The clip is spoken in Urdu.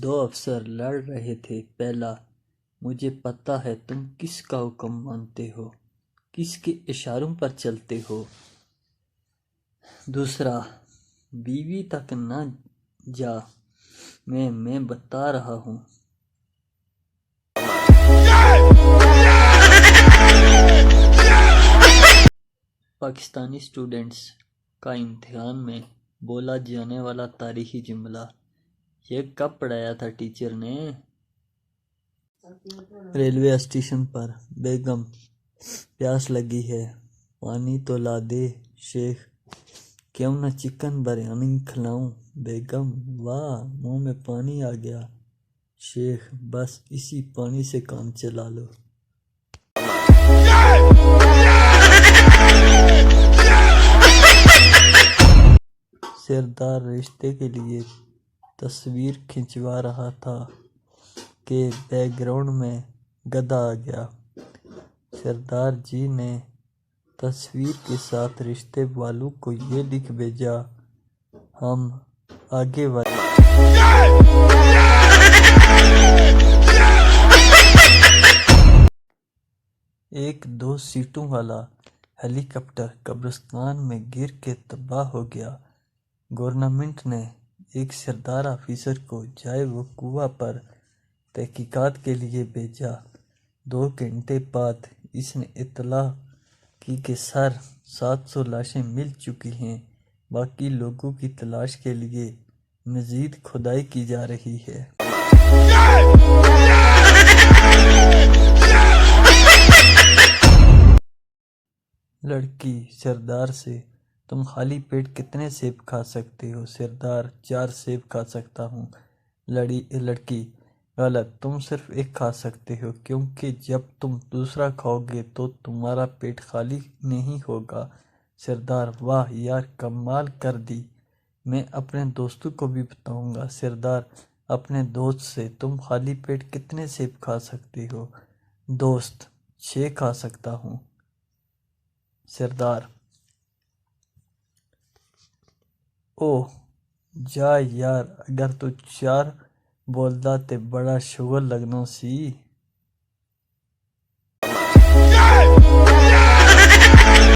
دو افسر لڑ رہے تھے۔ پہلا: مجھے پتہ ہے تم کس کا حکم مانتے ہو، کس کے اشاروں پر چلتے ہو۔ دوسرا: بیوی تک نہ جا، میں بتا رہا ہوں۔ پاکستانی اسٹوڈنٹس کا امتحان میں بولا جانے والا تاریخی جملہ، یہ کب پڑھایا تھا ٹیچر نے؟ ریلوے اسٹیشن پر: بیگم پیاس لگی ہے، پانی تو لا دے۔ شیخ: کیوں نہ چکن بریانی کھلاؤں؟ بیگم: واہ، منہ میں پانی آ گیا۔ شیخ: بس اسی پانی سے کام چلا لو۔ سردار رشتے کے لیے تصویر کھنچوا رہا تھا کہ بیک گراؤنڈ میں گدھا آ گیا۔ سردار جی نے تصویر کے ساتھ رشتے والوں کو یہ لکھ بھیجا: ہم آگے والے ایک 2 سیٹوں والا ہیلی کاپٹر قبرستان میں گر کے تباہ ہو گیا۔ گورنمنٹ نے ایک سردار آفیسر کو جائے وقوع پر تحقیقات کے لیے بھیجا۔ 2 گھنٹے بعد اس نے اطلاع کی کہ سر 700 لاشیں مل چکی ہیں، باقی لوگوں کی تلاش کے لیے مزید کھدائی کی جا رہی ہے۔ لڑکی سردار سے: تم خالی پیٹ کتنے سیب کھا سکتے ہو؟ سردار: 4 سیب کھا سکتا ہوں۔ لڑکی: غلط، تم صرف 1 کھا سکتے ہو، کیونکہ جب تم دوسرا کھاؤ گے تو تمہارا پیٹ خالی نہیں ہوگا۔ سردار: واہ یار، کمال کر دی، میں اپنے دوستوں کو بھی بتاؤں گا۔ سردار اپنے دوست سے: تم خالی پیٹ کتنے سیب کھا سکتے ہو؟ دوست: 6 کھا سکتا ہوں۔ سردار: اوہ جا یار، اگر تو 4 بولدا تے بڑا شوگر لگنا سی۔